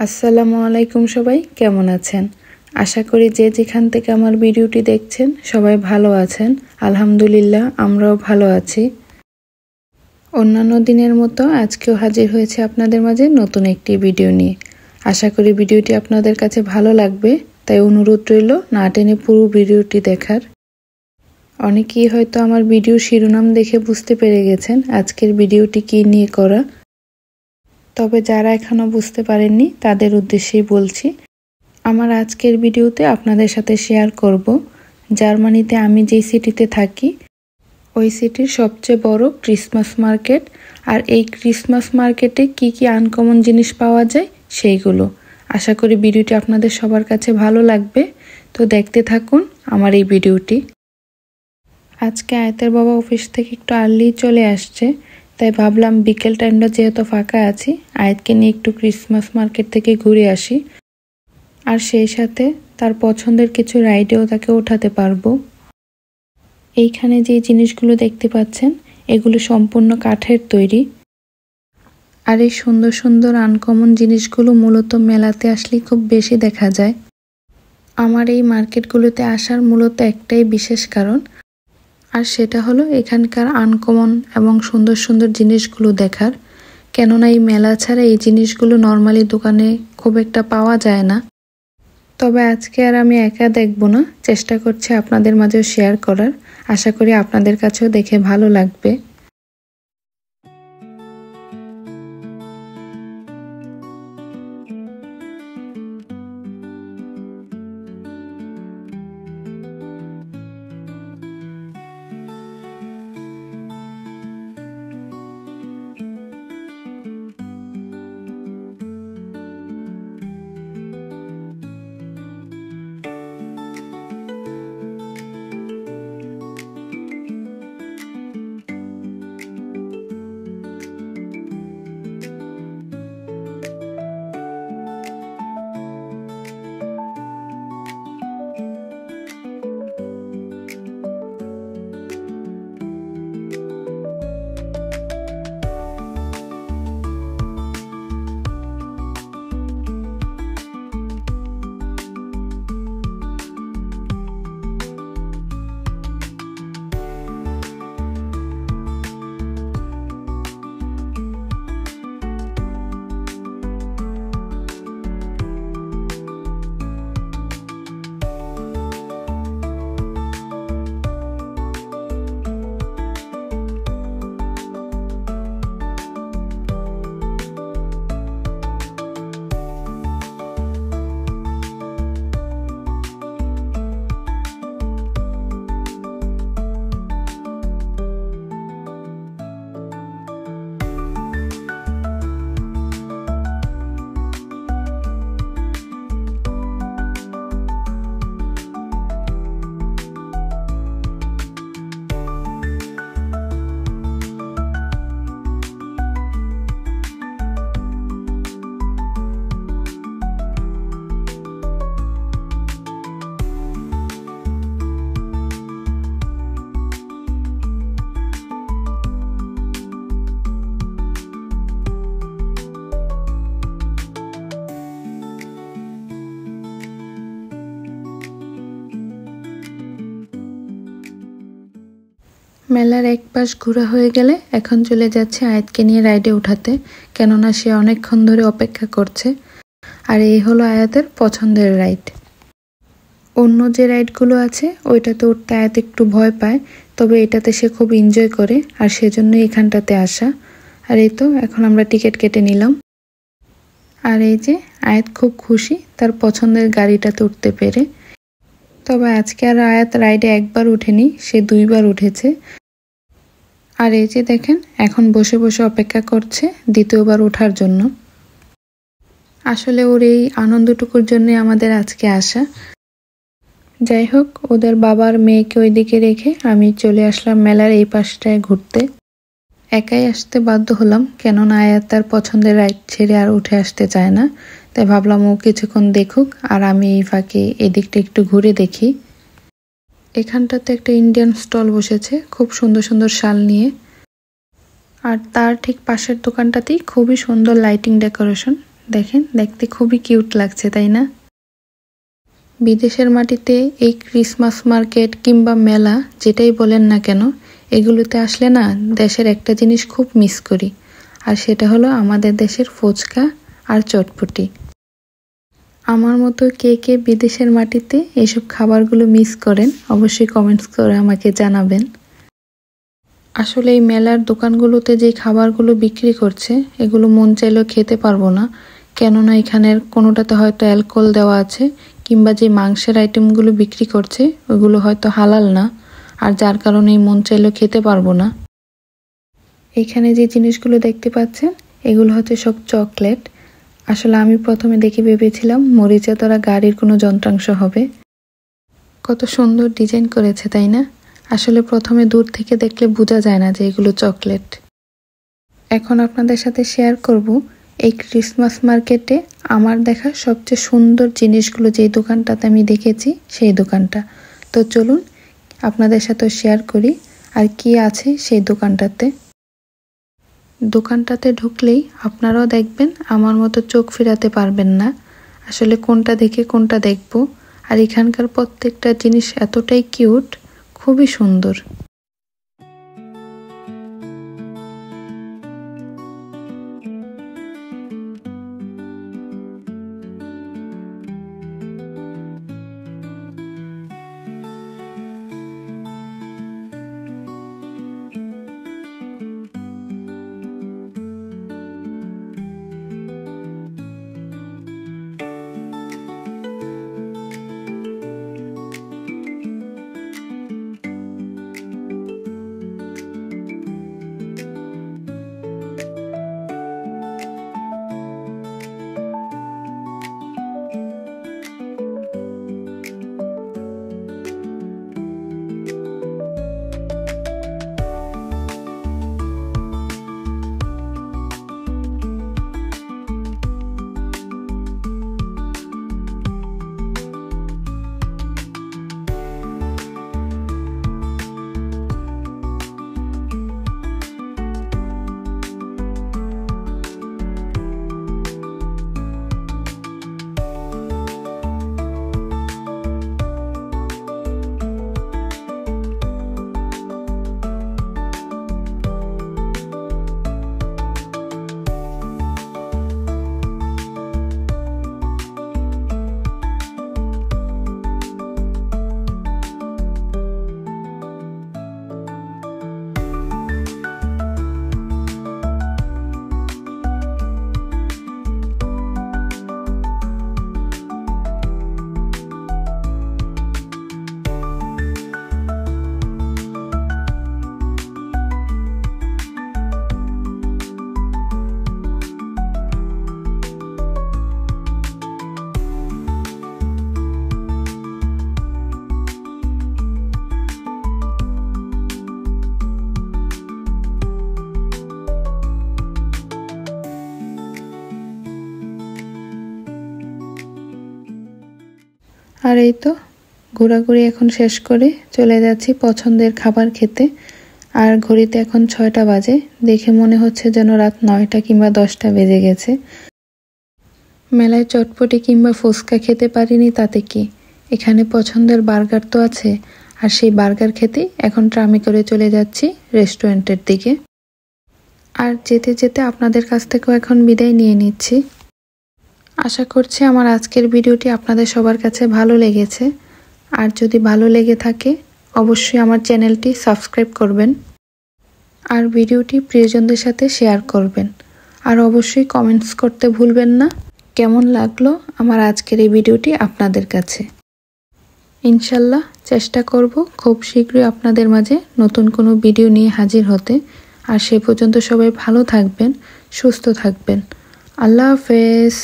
আসসালামু আলাইকুম, সবাই কেমন আছেন? আশা করি যে যেখান থেকে আমার ভিডিওটি দেখছেন সবাই ভালো আছেন। আলহামদুলিল্লাহ, আমরাও ভালো আছি। অন্যান্য দিনের মতো আজকেও হাজির হয়েছে আপনাদের মাঝে নতুন একটি ভিডিও নিয়ে। আশা করি ভিডিওটি আপনাদের কাছে ভালো লাগবে, তাই অনুরোধ রইল না টেনে পুরো ভিডিওটি দেখার। অনেকেই হয়তো আমার ভিডিও শিরোনাম দেখে বুঝতে পেরে গেছেন আজকের ভিডিওটি কী নিয়ে করা। তবে যারা এখনও বুঝতে পারেননি তাদের উদ্দেশ্যেই বলছি, আমার আজকের ভিডিওতে আপনাদের সাথে শেয়ার করব জার্মানিতে আমি যেই সিটিতে থাকি ওই সিটির সবচেয়ে বড় ক্রিসমাস মার্কেট, আর এই ক্রিসমাস মার্কেটে কি কি আনকমন জিনিস পাওয়া যায় সেইগুলো। আশা করি ভিডিওটি আপনাদের সবার কাছে ভালো লাগবে, তো দেখতে থাকুন আমার এই ভিডিওটি। আজকে আয়াতের বাবা অফিস থেকে একটু আর্লি চলে আসছে, তাই ভাবলাম বিকেল টাইমটা যেহেতু ফাঁকা আছি, আয়াতকে নিয়ে একটু ক্রিসমাস মার্কেট থেকে ঘুরে আসি, আর সেই সাথে তার পছন্দের কিছু রাইডেও তাকে ওঠাতে পারবো। এইখানে যে জিনিসগুলো দেখতে পাচ্ছেন এগুলো সম্পূর্ণ কাঠের তৈরি, আর এই সুন্দর সুন্দর আনকমন জিনিসগুলো মূলত মেলাতে আসলে খুব বেশি দেখা যায়। আমার এই মার্কেটগুলোতে আসার মূলত একটাই বিশেষ কারণ, আর সেটা হলো এখানকার আনকমন এবং সুন্দর সুন্দর জিনিসগুলো দেখার। কেননা এই মেলা ছাড়া এই জিনিসগুলো নর্মালি দোকানে খুব একটা পাওয়া যায় না। তবে আজকে আর আমি একা দেখব না, চেষ্টা করছি আপনাদের মাঝেও শেয়ার করার। আশা করি আপনাদের কাছেও দেখে ভালো লাগবে। মেলার এক পাশ ঘোরা হয়ে গেলে এখন চলে যাচ্ছে আয়াতকে নিয়ে রাইডে উঠাতে, কেননা সে অনেকক্ষণ ধরে অপেক্ষা করছে। আর এই হলো আয়াতের পছন্দের রাইড। অন্য যে রাইডগুলো আছে ওইটাতে উঠতে আয়াত একটু ভয় পায়, তবে এটাতে সে খুব এনজয় করে, আর সেজন্যই এখানটাতে আসা। আর এই তো এখন আমরা টিকিট কেটে নিলাম। আর এই যে আয়াত খুব খুশি তার পছন্দের গাড়িটাতে উঠতে পেরে। তবে আজকে আর আয়াত রাইডে একবার উঠেনি, সে 2 বার উঠেছে। আর এই যে দেখেন এখন বসে বসে অপেক্ষা করছে 2য়বার ওঠার জন্য। আসলে ওর এই আনন্দটুকুর জন্য আমাদের আজকে আসা। যাই হোক, ওদের বাবার মেয়েকে ওইদিকে রেখে আমি চলে আসলাম মেলার এই পাশটায় ঘুরতে। একাই আসতে বাধ্য হলাম, কেননা আয়াত তার পছন্দের রাইড ছেড়ে আর উঠে আসতে চায় না। তাই ভাবলাম ও কিছুক্ষণ দেখুক আর আমি এই ফাঁকে এদিকটা একটু ঘুরে দেখি। এখানটাতে একটা ইন্ডিয়ান স্টল বসেছে খুব সুন্দর সুন্দর শাল নিয়ে, আর তার ঠিক পাশের দোকানটাতেই খুবই সুন্দর লাইটিং ডেকোরেশন, দেখেন, দেখতে খুবই কিউট লাগছে, তাই না? বিদেশের মাটিতে এই ক্রিসমাস মার্কেট কিংবা মেলা যেটাই বলেন না কেন, এগুলোতে আসলে না দেশের একটা জিনিস খুব মিস করি, আর সেটা হলো আমাদের দেশের ফুচকা আর চটপটি। আমার মতো কে কে বিদেশের মাটিতে এইসব খাবারগুলো মিস করেন অবশ্যই কমেন্টস করে আমাকে জানাবেন। আসলে এই মেলার দোকানগুলোতে যে খাবারগুলো বিক্রি করছে এগুলো মন চাইলেও খেতে পারবো না, কেননা এখানের কোনোটাতে হয়তো অ্যালকোহল দেওয়া আছে, কিংবা যে মাংসের আইটেমগুলো বিক্রি করছে ওগুলো হয়তো হালাল না, আর যার কারণে মন চাইলেও খেতে পারবো না। এখানে যে জিনিসগুলো দেখতে পাচ্ছেন এগুলো হচ্ছে সব চকলেট। আসলে আমি প্রথমে দেখে ভেবেছিলাম মরিচা ধরা গাড়ির কোনো যন্ত্রাংশ হবে। কত সুন্দর ডিজাইন করেছে, তাই না? আসলে প্রথমে দূর থেকে দেখলে বোঝা যায় না যে এগুলো চকলেট। এখন আপনাদের সাথে শেয়ার করব এই ক্রিসমাস মার্কেটে আমার দেখা সবচেয়ে সুন্দর জিনিসগুলো যেই দোকানটাতে আমি দেখেছি সেই দোকানটা। তো চলুন আপনাদের সাথে শেয়ার করি আর কি আছে সেই দোকানটাতে। দোকানটাতে ঢুকলেই আপনারাও দেখবেন আমার মতো চোখ ফেরাতে পারবেন না, আসলে কোনটা দেখে কোনটা দেখব। আর এখানকার প্রত্যেকটা জিনিস এতটাই কিউট, খুবই সুন্দর। আর এই তো ঘোরাঘুরি এখন শেষ করে চলে যাচ্ছি পছন্দের খাবার খেতে। আর ঘড়িতে এখন 6টা বাজে, দেখে মনে হচ্ছে যেন রাত 9টা কিংবা 10টা বেজে গেছে। মেলায় চটপটি কিংবা ফুচকা খেতে পারিনি তাতে কি, এখানে পছন্দের বার্গার তো আছে, আর সেই বার্গার খেতে এখন ট্রামে করে চলে যাচ্ছি রেস্টুরেন্টের দিকে। আর যেতে যেতে আপনাদের কাছ থেকেও এখন বিদায় নিয়ে নিচ্ছি। আশা করছি আমার আজকের ভিডিওটি আপনাদের সবার কাছে ভালো লেগেছে, আর যদি ভালো লেগে থাকে অবশ্যই আমার চ্যানেলটি সাবস্ক্রাইব করবেন, আর ভিডিওটি প্রিয়জনদের সাথে শেয়ার করবেন, আর অবশ্যই কমেন্টস করতে ভুলবেন না কেমন লাগলো আমার আজকের এই ভিডিওটি আপনাদের কাছে। ইনশাল্লাহ চেষ্টা করব খুব শীঘ্রই আপনাদের মাঝে নতুন কোনো ভিডিও নিয়ে হাজির হতে। আর সে পর্যন্ত সবাই ভালো থাকবেন, সুস্থ থাকবেন। আল্লাহ হাফেজ।